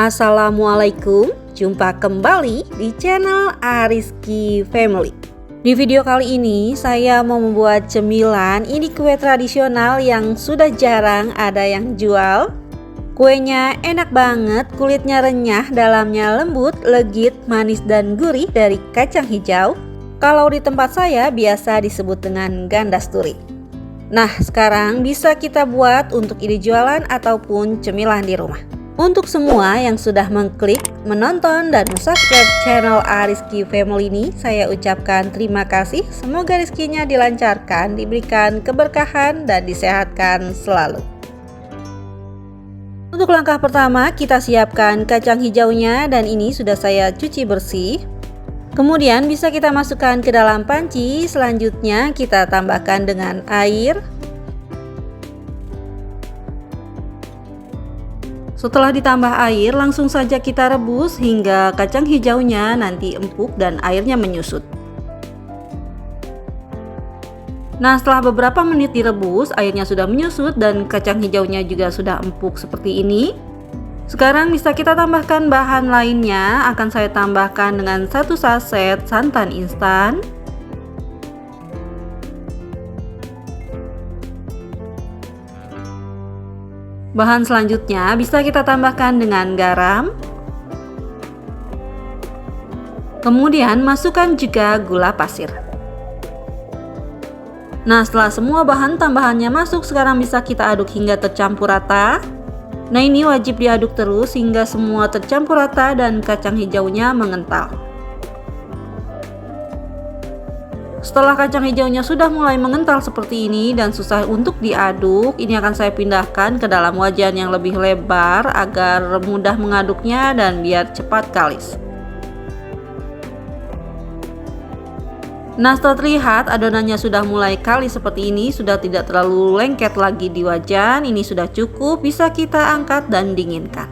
Assalamualaikum, jumpa kembali di channel Ariski Family. Di video kali ini saya mau membuat cemilan. Ini kue tradisional yang sudah jarang ada yang jual. Kuenya enak banget, kulitnya renyah, dalamnya lembut, legit, manis dan gurih dari kacang hijau. Kalau di tempat saya biasa disebut dengan gandasturi. Nah, sekarang bisa kita buat untuk ide jualan ataupun cemilan di rumah. Untuk semua yang sudah mengklik, menonton, dan subscribe channel Ariski Family ini, saya ucapkan terima kasih. Semoga rezekinya dilancarkan, diberikan keberkahan, dan disehatkan selalu. Untuk langkah pertama, kita siapkan kacang hijaunya, dan ini sudah saya cuci bersih. Kemudian bisa kita masukkan ke dalam panci. Selanjutnya kita tambahkan dengan air. Setelah ditambah air, langsung saja kita rebus hingga kacang hijaunya nanti empuk dan airnya menyusut. Nah, setelah beberapa menit direbus, airnya sudah menyusut dan kacang hijaunya juga sudah empuk seperti ini. Sekarang bisa kita tambahkan bahan lainnya. Akan saya tambahkan dengan 1 saset santan instan. Bahan selanjutnya bisa kita tambahkan dengan garam. Kemudian masukkan juga gula pasir. Nah, setelah semua bahan tambahannya masuk, sekarang bisa kita aduk hingga tercampur rata. Nah, ini wajib diaduk terus hingga semua tercampur rata dan kacang hijaunya mengental. Setelah kacang hijaunya sudah mulai mengental seperti ini dan susah untuk diaduk, ini akan saya pindahkan ke dalam wajan yang lebih lebar agar mudah mengaduknya dan biar cepat kalis. Nah, setelah terlihat adonannya sudah mulai kalis seperti ini, sudah tidak terlalu lengket lagi di wajan, ini sudah cukup, bisa kita angkat dan dinginkan.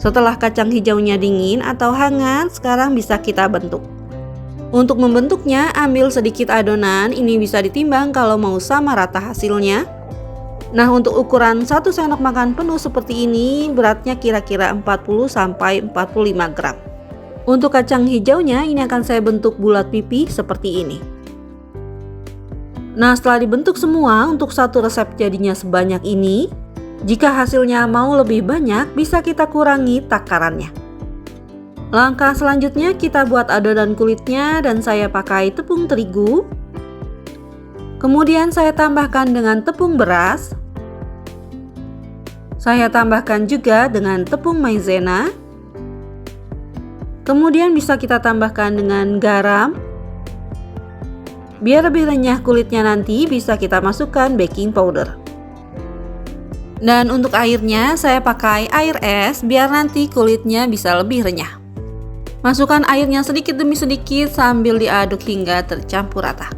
Setelah kacang hijaunya dingin atau hangat, sekarang bisa kita bentuk. Untuk membentuknya, ambil sedikit adonan, ini bisa ditimbang kalau mau sama rata hasilnya. Nah, untuk ukuran 1 sendok makan penuh seperti ini, beratnya kira-kira 40-45 gram. Untuk kacang hijaunya, ini akan saya bentuk bulat pipih seperti ini. Nah, setelah dibentuk semua, untuk satu resep jadinya sebanyak ini. Jika hasilnya mau lebih banyak, bisa kita kurangi takarannya. Langkah selanjutnya kita buat adonan kulitnya dan saya pakai tepung terigu. Kemudian saya tambahkan dengan tepung beras. Saya tambahkan juga dengan tepung maizena. Kemudian bisa kita tambahkan dengan garam. Biar lebih renyah kulitnya nanti bisa kita masukkan baking powder. Dan untuk airnya saya pakai air es biar nanti kulitnya bisa lebih renyah. Masukkan airnya sedikit demi sedikit sambil diaduk hingga tercampur rata.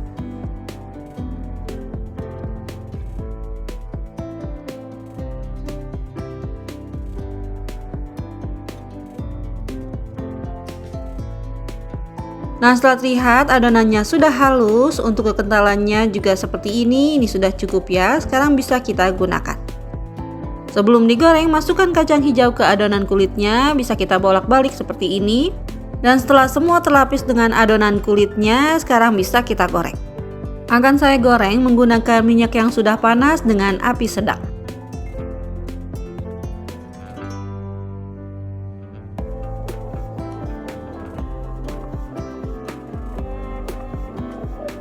Nah, setelah terlihat adonannya sudah halus, untuk kekentalannya juga seperti ini sudah cukup ya. Sekarang bisa kita gunakan. Sebelum digoreng, masukkan kacang hijau ke adonan kulitnya, bisa kita bolak-balik seperti ini. Dan setelah semua terlapis dengan adonan kulitnya, sekarang bisa kita goreng. Akan saya goreng menggunakan minyak yang sudah panas dengan api sedang.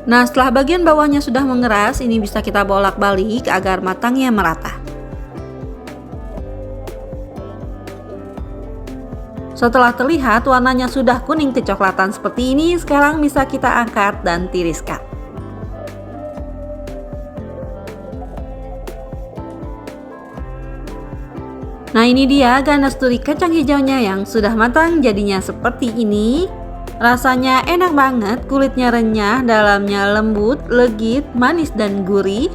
Nah, setelah bagian bawahnya sudah mengeras, ini bisa kita bolak-balik agar matangnya merata. Setelah terlihat warnanya sudah kuning kecoklatan seperti ini, sekarang bisa kita angkat dan tiriskan. Nah, ini dia gandasturi kacang hijaunya yang sudah matang, jadinya seperti ini. Rasanya enak banget, kulitnya renyah, dalamnya lembut, legit, manis dan gurih.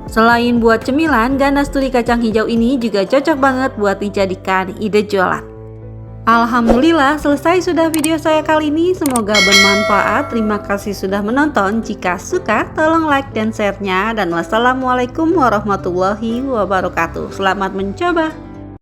Selain buat cemilan, gandasturi kacang hijau ini juga cocok banget buat dijadikan ide jualan. Alhamdulillah, selesai sudah video saya kali ini. Semoga bermanfaat. Terima kasih sudah menonton. Jika suka, tolong like dan share-nya. Dan wassalamualaikum warahmatullahi wabarakatuh. Selamat mencoba.